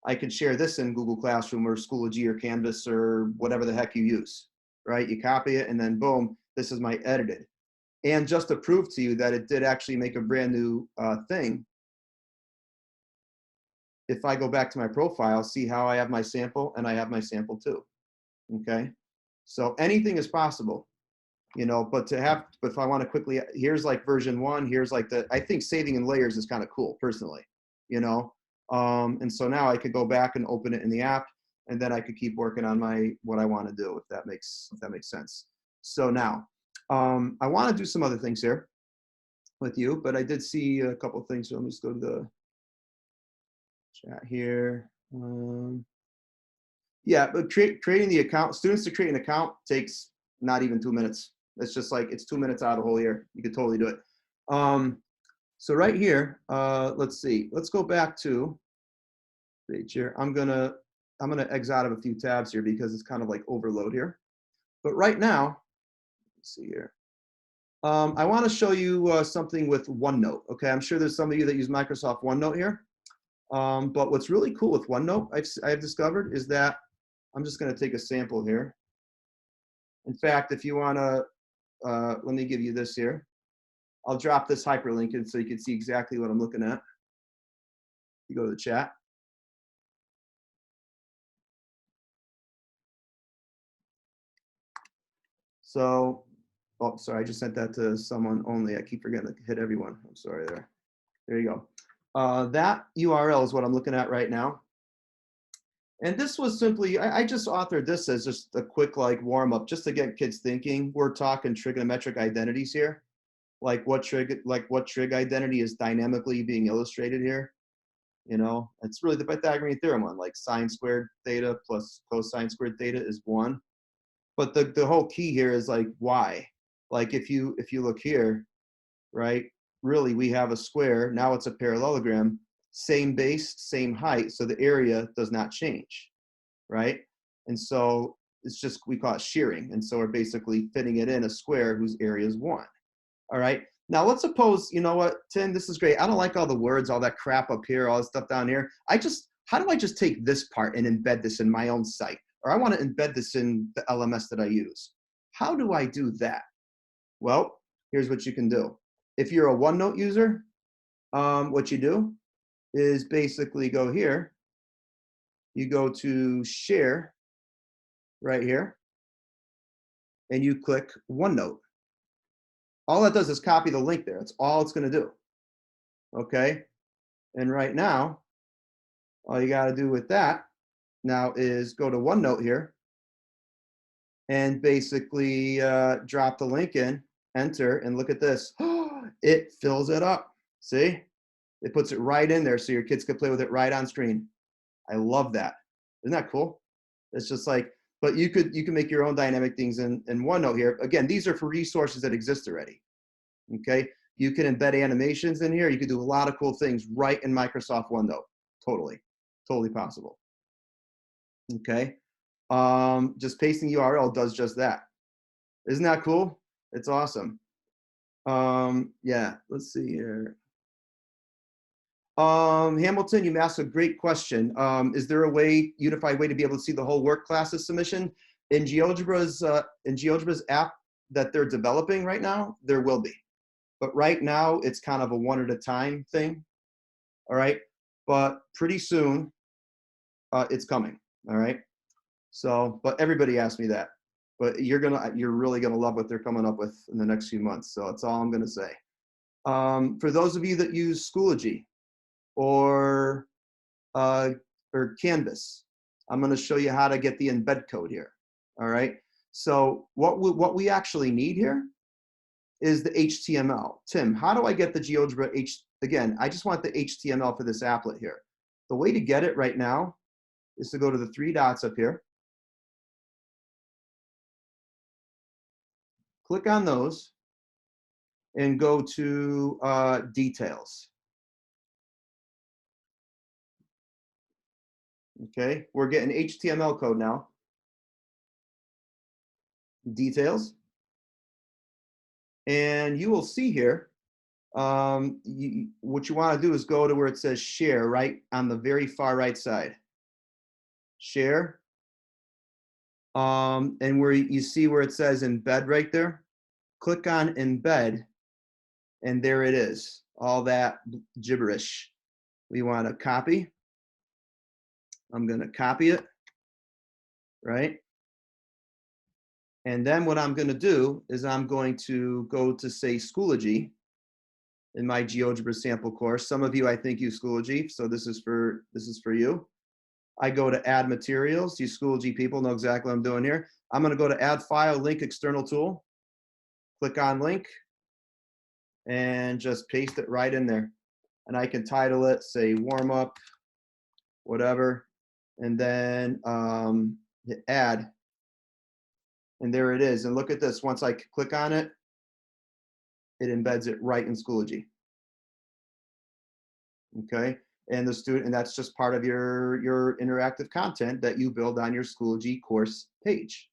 Speaker 1: this in Google Classroom or Schoology or Canvas or whatever the heck you use, right? You copy it and then boom, this is my edited. And just to prove to you that it did actually make a brand new thing, if I go back to my profile, see how I have my sample and I have my sample too, okay? So anything is possible, but if I want to quickly, here's like version 1, here's like I think saving in layers is kind of cool personally, and so now I could go back and open it in the app, and then I could keep working on what I want to do, if that makes sense. So now, I want to do some other things here with you, but I did see a couple of things. So let me just go to the chat here. Yeah, but creating the account, students to create an account takes not even 2 minutes. It's just like, it's 2 minutes out of the whole year. You could totally do it. So right here, let's see. Let's go back to page here. I'm gonna exit out of a few tabs here because it's kind of like overload here. But right now, let's see here. I want to show you something with OneNote. Okay, I'm sure there's some of you that use Microsoft OneNote here. But what's really cool with OneNote, I've discovered, is that I'm just going to take a sample here. In fact, if you want to, let me give you this here. I'll drop this hyperlink in so you can see exactly what I'm looking at. You go to the chat. So, oh, sorry, I just sent that to someone only. I keep forgetting to hit everyone. I'm sorry there. There you go. That URL is what I'm looking at right now. And this was simply, I just authored this as just a quick like warm up, just to get kids thinking. We're talking trigonometric identities here, like what trig identity is dynamically being illustrated here. You know, it's really the Pythagorean theorem one, like sine squared theta plus cosine squared theta is 1. But the whole key here is like why. Like if you look here, right? Really, we have a square. Now it's a parallelogram, same base, same height, so the area does not change, right? And so it's just, we call it shearing. And so we're basically fitting it in a square whose area is 1. All right. Now let's suppose, you know what, Tim, this is great. I don't like all the words, all that crap up here, all this stuff down here. How do I just take this part and embed this in my own site? Or I want to embed this in the LMS that I use. How do I do that? Well, here's what you can do. If you're a OneNote user, what you do is basically go here. You go to share right here, and you click OneNote. All that does is copy the link there. That's all it's going to do. Okay. And right now, all you got to do with that now is go to OneNote here and basically drop the link in, enter, and look at this. It fills it up. See? It puts it right in there so your kids can play with it right on screen. I love that. Isn't that cool? It's just like, but you can make your own dynamic things in OneNote here. Again, these are for resources that exist already. Okay, you can embed animations in here. You can do a lot of cool things right in Microsoft OneNote. Totally possible. Okay, just pasting URL does just that. Isn't that cool? It's awesome. Yeah, let's see here. Hamilton, you asked a great question. Is there a unified way to be able to see the whole work classes submission? In GeoGebra's app that they're developing right now, there will be. But right now, it's kind of a one at a time thing. All right. But pretty soon, it's coming. All right. So, but everybody asked me that. But you're really gonna love what they're coming up with in the next few months. So that's all I'm gonna say. For those of you that use Schoology or Canvas, I'm gonna show you how to get the embed code here. All right. So what we actually need here is the HTML. Tim, how do I get the GeoGebra again, I just want the HTML for this applet here. The way to get it right now is to go to the 3 dots up here. Click on those and go to details. Okay, we're getting HTML code now. Details. And you will see here, what you want to do is go to where it says share right on the very far right side. Share. And where you see where it says embed right there, click on embed, and there it is, all that gibberish. We want to copy. I'm going to copy it, right? And then what I'm going to do is I'm going to go to, say, Schoology in my GeoGebra sample course. Some of you, I think, use Schoology, so this is for you. I go to add materials. You Schoology people know exactly what I'm doing here. I'm going to go to add file, link, external tool. Click on link and just paste it right in there. And I can title it, say warm up, whatever, and then hit add. And there it is. And look at this. Once I click on it, it embeds it right in Schoology. Okay. And that's just part of your interactive content that you build on your Schoology course page.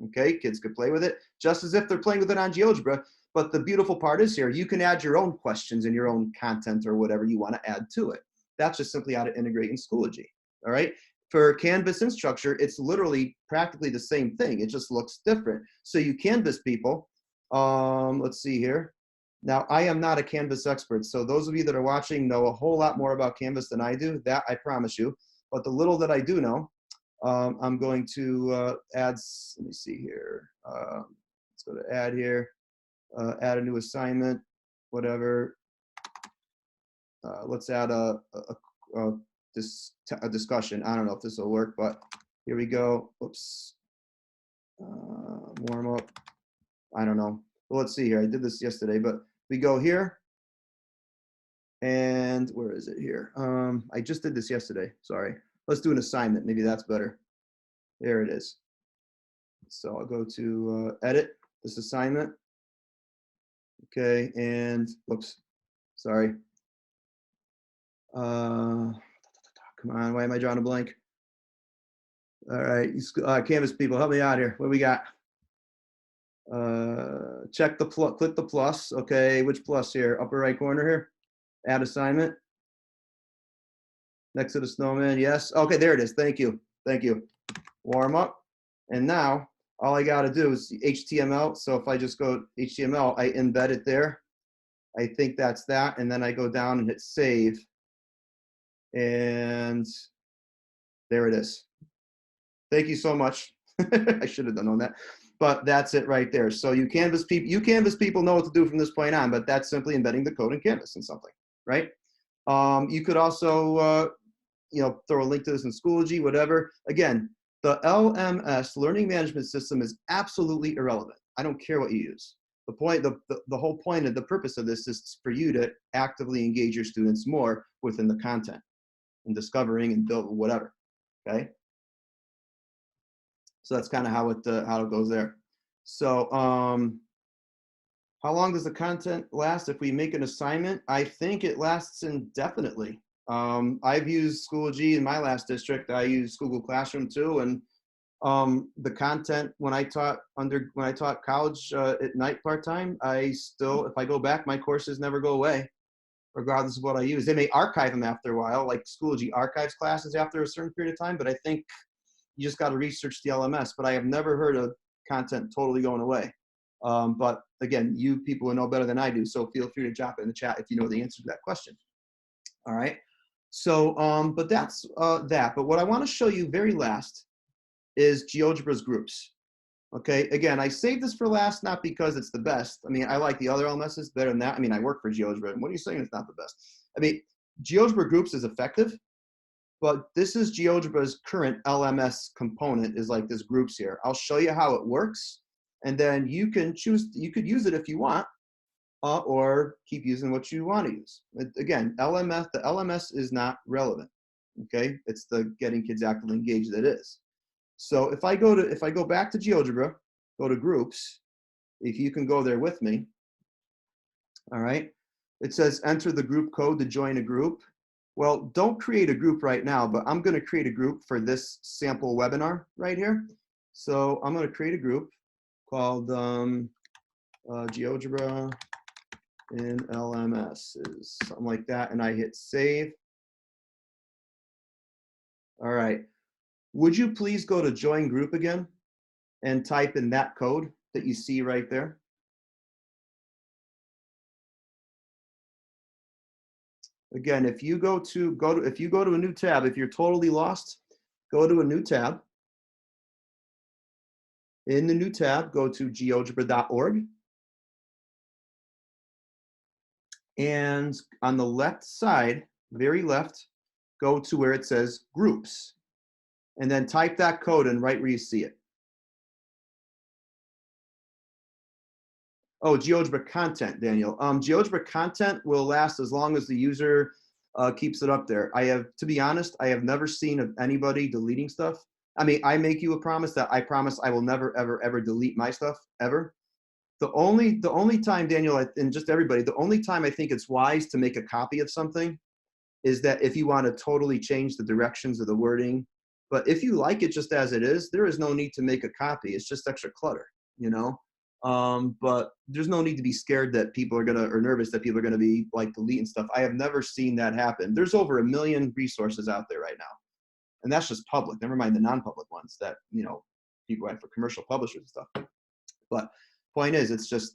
Speaker 1: Okay, kids could play with it just as if they're playing with it on GeoGebra. But the beautiful part is here, you can add your own questions and your own content or whatever you want to add to it. That's just simply how to integrate in Schoology. All right. For Canvas Instructure, it's literally practically the same thing. It just looks different. So you Canvas people, let's see here. Now, I am not a Canvas expert, so those of you that are watching know a whole lot more about Canvas than I do. That I promise you. But the little that I do know, I'm going to add, let me see here. Let's go to add here, add a new assignment, whatever. Let's add a discussion. I don't know if this will work, but here we go. Oops. Warm up. I don't know. Well, let's see here. I did this yesterday, but we go here. And where is it here? I just did this yesterday. Sorry. Let's do an assignment. Maybe that's better. There it is. So I'll go to edit this assignment. Okay. And whoops. Sorry. Come on. Why am I drawing a blank? All right. Canvas people, help me out here. What do we got? Check the plus, click the plus. Okay. Which plus here? Upper right corner here. Add assignment. Next to the snowman. Yes. Okay. There it is. Thank you. Thank you. Warm up. And now all I got to do is HTML. So if I just go HTML, I embed it there. I think that's that. And then I go down and hit save. And there it is. Thank you so much. I should have known that. But that's it right there. So you Canvas people know what to do from this point on, but that's simply embedding the code in Canvas in something, right? You could also throw a link to this in Schoology, whatever. Again, the LMS, Learning Management System, is absolutely irrelevant. I don't care what you use. The whole point of the purpose of this is for you to actively engage your students more within the content and discovering and build whatever, okay? So that's kind of how it goes there. So how long does the content last if we make an assignment? I think it lasts indefinitely. I've used Schoology in my last district. I used Google Classroom too, and the content when I taught college at night part-time, if I go back, my courses never go away, regardless of what I use. They may archive them after a while, like Schoology archives classes after a certain period of time, but I think you just got to research the LMS. But I have never heard of content totally going away. But again, you people will know better than I do, so feel free to drop it in the chat if you know the answer to that question. All right. So, but that's that. But what I want to show you very last is GeoGebra's groups. Okay. Again, I saved this for last, not because it's the best. I mean, I like the other LMSs better than that. I mean, I work for GeoGebra. And what are you saying it's not the best? I mean, GeoGebra Groups is effective, but this is GeoGebra's current LMS component is like this groups here. I'll show you how it works, and then you can choose, you could use it if you want, or keep using what you want to use. Again, the LMS is not relevant. Okay, it's the getting kids actively engaged that is. So if I go back to GeoGebra, go to groups, if you can go there with me. All right, it says enter the group code to join a group. Well, don't create a group right now, but I'm going to create a group for this sample webinar right here. So I'm going to create a group called GeoGebra in LMS, is something like that, and I hit save. All right. Would you please go to join group again and type in that code that you see right there? Again, if you go to a new tab, if you're totally lost, go to a new tab. In the new tab, go to geogebra.org. And on the left side, very left, go to where it says groups. And then type that code in right where you see it. Oh, GeoGebra content, Daniel. GeoGebra content will last as long as the user keeps it up there. To be honest, I have never seen of anybody deleting stuff. I mean, I make you a promise that I promise I will never, ever, ever delete my stuff, ever. The only time, Daniel, and just everybody, the only time I think it's wise to make a copy of something is that if you want to totally change the directions of the wording. But if you like it just as it is, there is no need to make a copy. It's just extra clutter, you know? But there's no need to be scared that people are or nervous that people are gonna be like deleting stuff. I have never seen that happen. There's over 1 million resources out there right now. And that's just public, never mind the non-public ones that, people write for commercial publishers and stuff. But point is, it's just,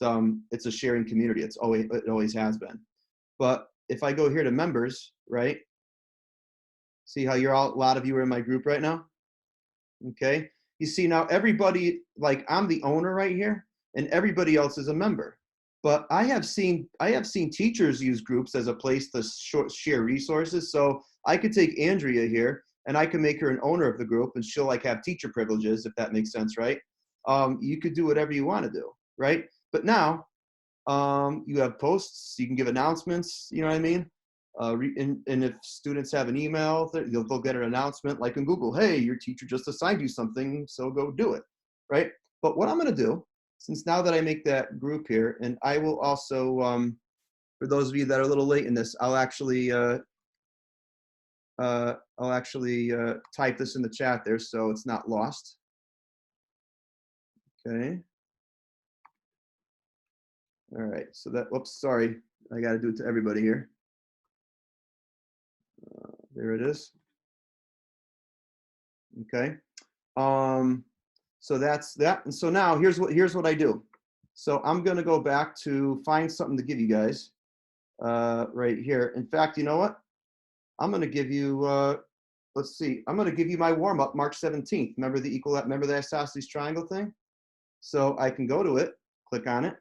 Speaker 1: it's a sharing community. It always has been. But if I go here to members, right? See how a lot of you are in my group right now? Okay. You see now everybody, like I'm the owner right here and everybody else is a member. But I have seen teachers use groups as a place to share resources. So I could take Andrea here and I can make her an owner of the group and she'll like have teacher privileges, if that makes sense, right? You could do whatever you want to do, right? But now you have posts, you can give announcements, you know what I mean? And if students have an email, they'll get an announcement like in Google, hey, your teacher just assigned you something, so go do it, right? But what I'm gonna do, since now that I make that group here, and I will also, for those of you that are a little late in this, I'll actually type this in the chat there so it's not lost. Okay. All right, so that, whoops, sorry, I gotta do it to everybody here. There it is. Okay. So that's that. And so now here's what I do. So I'm gonna go back to find something to give you guys right here. In fact, you know what? I'm gonna give you let's see, I'm gonna give you my warm-up March 17th. Remember the isosceles triangle thing? So I can go to it, click on it,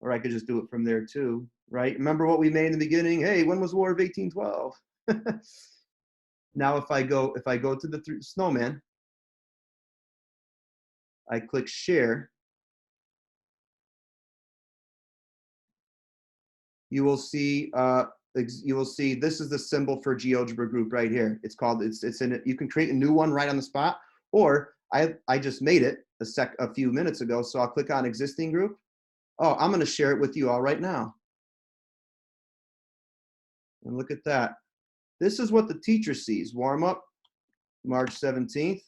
Speaker 1: or I could just do it from there too, right? Remember what we made in the beginning? Hey, when was War of 1812? Now if I go to the snowman, I click share, you will see this is the symbol for GeoGebra group right here. It's called, it's in it. You can create a new one right on the spot, or I just made it a few minutes ago. So I'll click on existing group. Oh, I'm going to share it with you all right now. And look at that. This is what the teacher sees. Warm up, March 17th.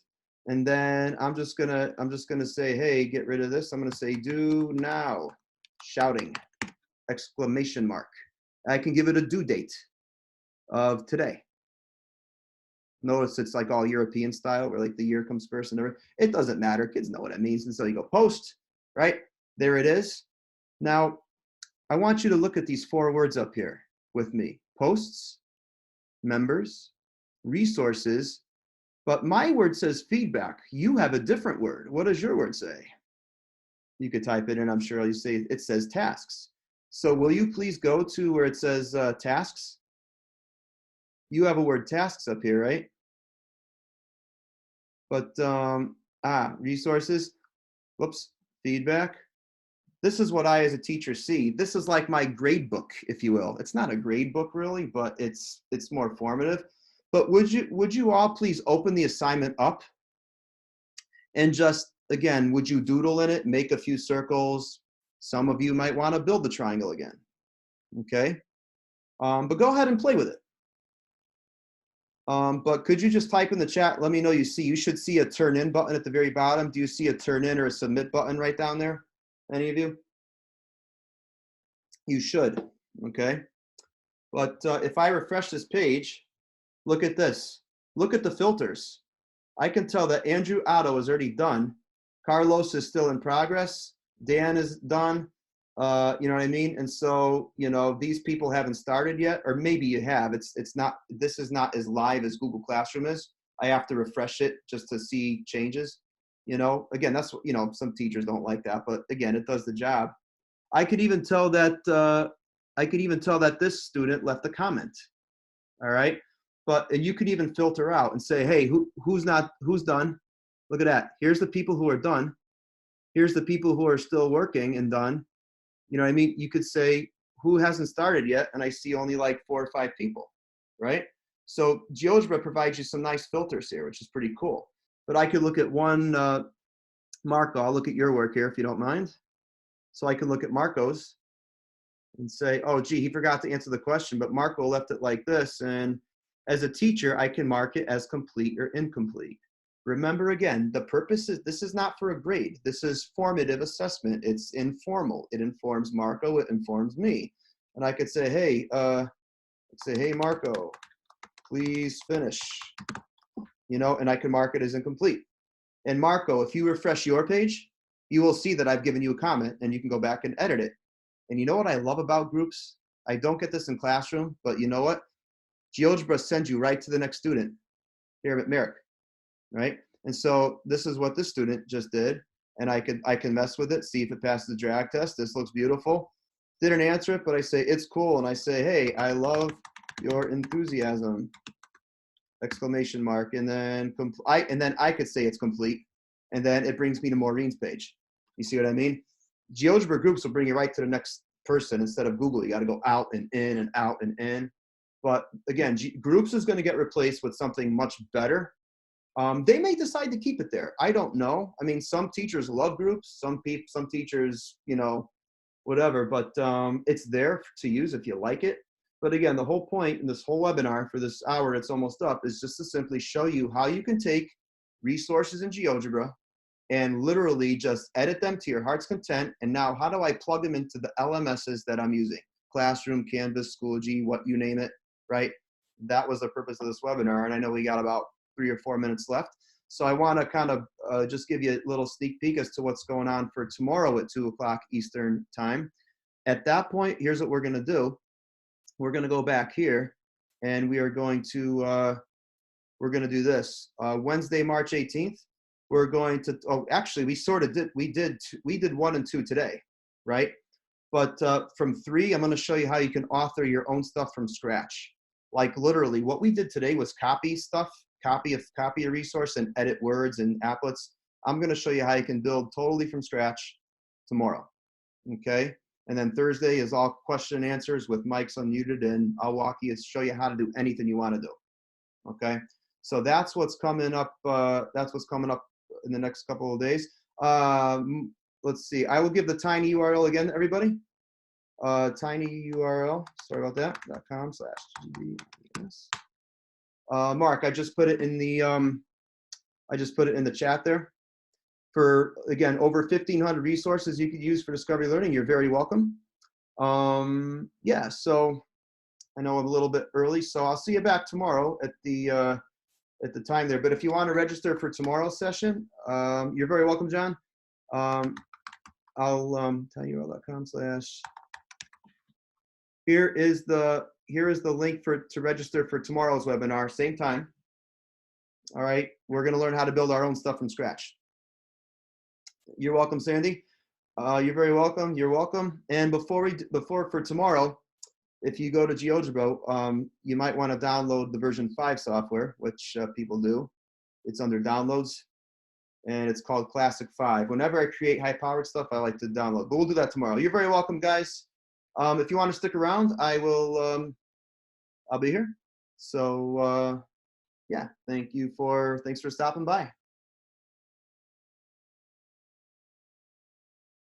Speaker 1: And then I'm just gonna say, hey, get rid of this. I'm gonna say do now, shouting, exclamation mark. I can give it a due date of today. Notice it's like all European style where like the year comes first and everything. It doesn't matter, kids know what it means. And so you go post, right? There it is. Now, I want you to look at these 4 words up here with me. Posts, members, resources, but my word says feedback. You have a different word. What does your word say? You could type it in, I'm sure you say it says tasks. So will you please go to where it says tasks? You have a word tasks up here, right? But, resources, whoops, feedback. This is what I as a teacher see. This is like my grade book, if you will. It's not a grade book really, but it's more formative. But would you all please open the assignment up and just, again, would you doodle in it, make a few circles? Some of you might want to build the triangle again, okay? But go ahead and play with it. But could you just type in the chat, let me know you should see a turn in button at the very bottom. Do you see a turn in or a submit button right down there? Any of you? You should, okay? But if I refresh this page, look at this. Look at the filters. I can tell that Andrew Otto is already done. Carlos is still in progress. Dan is done. You know what I mean? And so, these people haven't started yet, or maybe you have. This is not as live as Google Classroom is. I have to refresh it just to see changes. Again, that's what, some teachers don't like that, but again, it does the job. I could even tell that this student left a comment. All right. But you could even filter out and say, hey, who's done? Look at that. Here's the people who are done. Here's the people who are still working and done. You know what I mean? You could say who hasn't started yet, and I see only like 4 or 5 people, right? So GeoGebra provides you some nice filters here, which is pretty cool. But I could look at one, Marco, I'll look at your work here if you don't mind. So I can look at Marco's and say, oh, gee, he forgot to answer the question, but Marco left it like this. And as a teacher, I can mark it as complete or incomplete. Remember again, the purpose is, this is not for a grade. This is formative assessment. It's informal. It informs Marco, it informs me. And I could say, hey, hey, Marco, please finish, you know, and I can mark it as incomplete. And Marco, if you refresh your page, you will see that I've given you a comment and you can go back and edit it. And you know what I love about groups? I don't get this in classroom, but you know what? GeoGebra sends you right to the next student here at Merrick, right? And so this is what this student just did. And I can mess with it, see if it passes the drag test. This looks beautiful. Didn't answer it, but I say, it's cool. And I say, hey, I love your enthusiasm, exclamation mark. And then I could say it's complete. And then it brings me to Maureen's page. You see what I mean? GeoGebra Groups will bring you right to the next person instead of Google. You got to go out and in and out and in. But again, Groups is going to get replaced with something much better. They may decide to keep it there. I don't know. I mean, some teachers love Groups. Some teachers, you know, whatever. But it's there to use if you like it. But again, the whole point in this whole webinar for this hour, it's almost up, is just to simply show you how you can take resources in GeoGebra and literally just edit them to your heart's content. And now how do I plug them into the LMSs that I'm using? Classroom, Canvas, Schoology, what you name it, right? That was the purpose of this webinar. And I know we got about 3 or 4 minutes left. So I want to kind of just give you a little sneak peek as to what's going on for tomorrow at 2 o'clock Eastern time. At that point, here's what we're going to do. We're going to go back here and we are going to, we're going to do this. Wednesday, March 18th. We're going to, oh, actually, we did 1 and 2 today, right? But from 3, I'm going to show you how you can author your own stuff from scratch. Like literally, what we did today was copy stuff, copy a resource and edit words and applets. I'm going to show you how you can build totally from scratch tomorrow, okay? And then Thursday is all question and answers with mics unmuted, and I'll show you how to do anything you want to do, okay? So that's what's coming up. That's what's coming up in the next couple of days. Let's see. I will give the tiny URL again, everybody. Tiny URL. Sorry about that. .com/GBS. Mark, I just put it in the chat there. For again, over 1,500 resources you could use for discovery learning. You're very welcome. Yeah. So I know I'm a little bit early, so I'll see you back tomorrow at the time there. But if you want to register for tomorrow's session, you're very welcome, John. I'll tinyurl.com/. Here is the link to register for tomorrow's webinar, same time. All right, we're going to learn how to build our own stuff from scratch. You're welcome, Sandy. You're very welcome. You're welcome. And for tomorrow, if you go to GeoGebra, you might want to download the version 5 software, which people do. It's under downloads, and it's called Classic 5. Whenever I create high-powered stuff, I like to download. But we'll do that tomorrow. You're very welcome, guys. If you want to stick around, I'll be here. So yeah, thanks for stopping by.